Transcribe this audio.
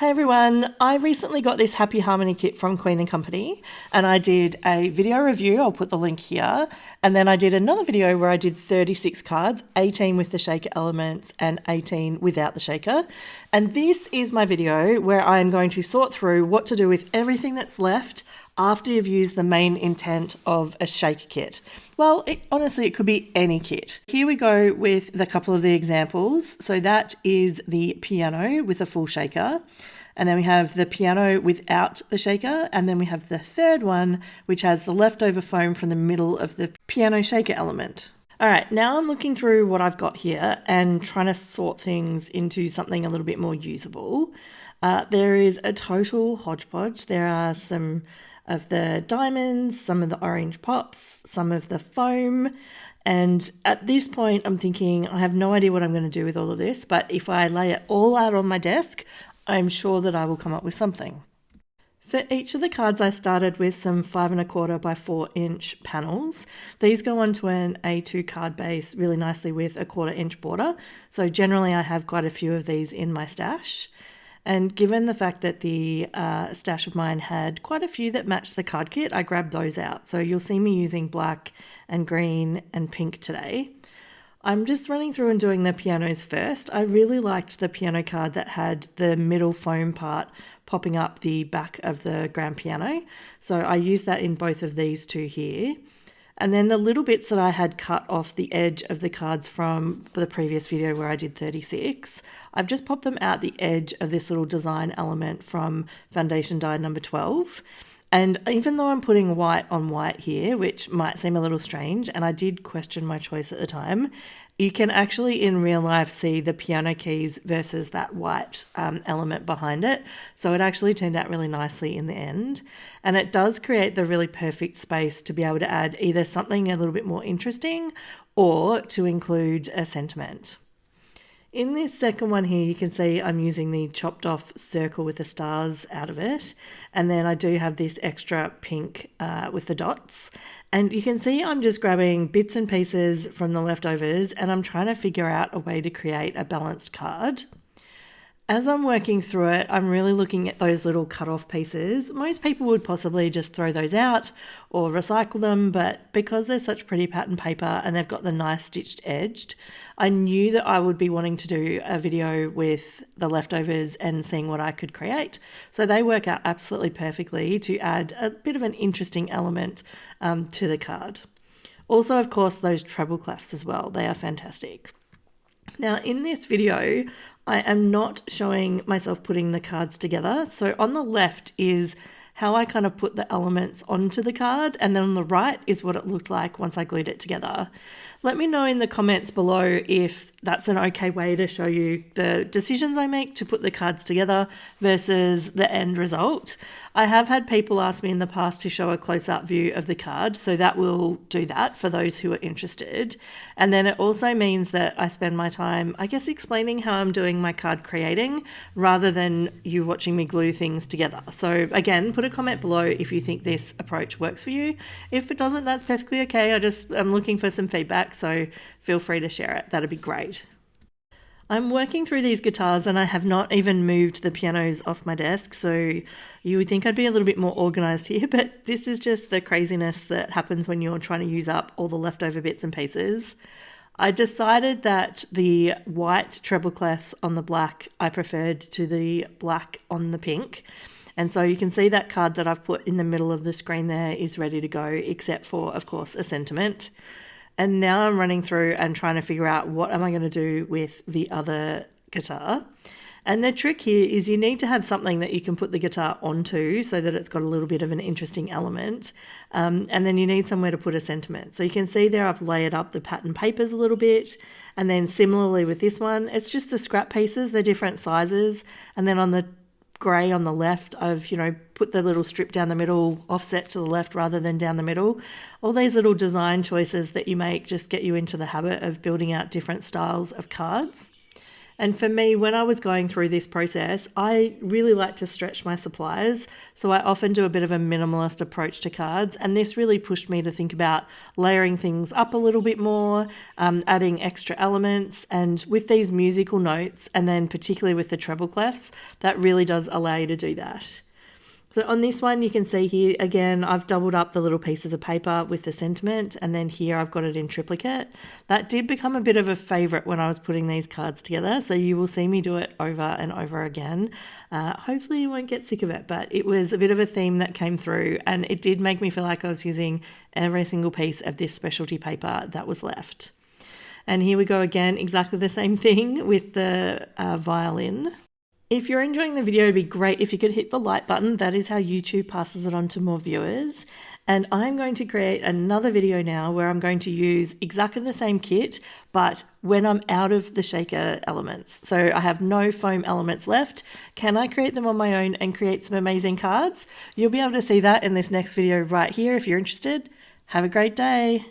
Hey everyone, I recently got this Happy Harmony kit from Queen & Company and I did a video review, I'll put the link here, and then I did another video where I did 36 cards, 18 with the shaker elements and 18 without the shaker. And this is my video where I'm going to sort through what to do with everything that's left after you've used the main intent of a shaker kit. Well, honestly, it could be any kit. Here we go with a couple of the examples. So that is the piano with a full shaker. And then we have the piano without the shaker. And then we have the third one, which has the leftover foam from the middle of the piano shaker element. All right, now I'm looking through what I've got here and trying to sort things into something a little bit more usable. There is a total hodgepodge. There are some of the diamonds, some of the orange pops, some of the foam. And at this point, I'm thinking, I have no idea what I'm going to do with all of this, but if I lay it all out on my desk, I'm sure that I will come up with something. For each of the cards, I started with some 5 1/4 by 4 inch panels. These go onto an A2 card base really nicely with a 1/4 inch border. So generally I have quite a few of these in my stash. And given the fact that the stash of mine had quite a few that matched the card kit, I grabbed those out. So you'll see me using black and green and pink today. I'm just running through and doing the pianos first. I really liked the piano card that had the middle foam part popping up the back of the grand piano. So I used that in both of these two here. And then the little bits that I had cut off the edge of the cards from the previous video where I did 36, I've just popped them out the edge of this little design element from foundation die number 12. And even though I'm putting white on white here, which might seem a little strange, and I did question my choice at the time, you can actually in real life see the piano keys versus that white element behind it. So it actually turned out really nicely in the end. And it does create the really perfect space to be able to add either something a little bit more interesting or to include a sentiment. In this second one here, you can see I'm using the chopped off circle with the stars out of it. And then I do have this extra pink with the dots. And you can see I'm just grabbing bits and pieces from the leftovers and I'm trying to figure out a way to create a balanced card. As I'm working through it, I'm really looking at those little cut-off pieces. Most people would possibly just throw those out or recycle them, but because they're such pretty pattern paper and they've got the nice stitched edged, I knew that I would be wanting to do a video with the leftovers and seeing what I could create. So they work out absolutely perfectly to add a bit of an interesting element to the card. Also, of course, those treble clefs as well. They are fantastic. Now in this video, I am not showing myself putting the cards together. So on the left is how I kind of put the elements onto the card, and then on the right is what it looked like once I glued it together. Let me know in the comments below if that's an okay way to show you the decisions I make to put the cards together versus the end result. I have had people ask me in the past to show a close-up view of the card, so that will do that for those who are interested. And then it also means that I spend my time, I guess, explaining how I'm doing my card creating rather than you watching me glue things together. So again, put a comment below if you think this approach works for you. If it doesn't, that's perfectly okay. I'm looking for some feedback, so feel free to share it. That'd be great. I'm working through these guitars and I have not even moved the pianos off my desk, so you would think I'd be a little bit more organized here, but this is just the craziness that happens when you're trying to use up all the leftover bits and pieces. I decided that the white treble clefs on the black I preferred to the black on the pink. And so you can see that card that I've put in the middle of the screen there is ready to go, except for, of course, a sentiment. And now I'm running through and trying to figure out what am I going to do with the other guitar. And the trick here is you need to have something that you can put the guitar onto so that it's got a little bit of an interesting element. And then you need somewhere to put a sentiment. So you can see there I've layered up the pattern papers a little bit. And then similarly with this one, it's just the scrap pieces, they're different sizes. And then on the grey on the left, I've, put the little strip down the middle, offset to the left rather than down the middle. All these little design choices that you make just get you into the habit of building out different styles of cards. And for me, when I was going through this process, I really like to stretch my supplies. So I often do a bit of a minimalist approach to cards. And this really pushed me to think about layering things up a little bit more, adding extra elements. And with these musical notes, and then particularly with the treble clefs, that really does allow you to do that. So on this one, you can see here, again, I've doubled up the little pieces of paper with the sentiment, and then here I've got it in triplicate. That did become a bit of a favorite when I was putting these cards together, so you will see me do it over and over again. Hopefully you won't get sick of it, but it was a bit of a theme that came through, and it did make me feel like I was using every single piece of this specialty paper that was left. And here we go again, exactly the same thing with the violin. If you're enjoying the video, it'd be great if you could hit the like button. That is how YouTube passes it on to more viewers. And I'm going to create another video now where I'm going to use exactly the same kit, but when I'm out of the shaker elements. So I have no foam elements left. Can I create them on my own and create some amazing cards? You'll be able to see that in this next video right here if you're interested. Have a great day.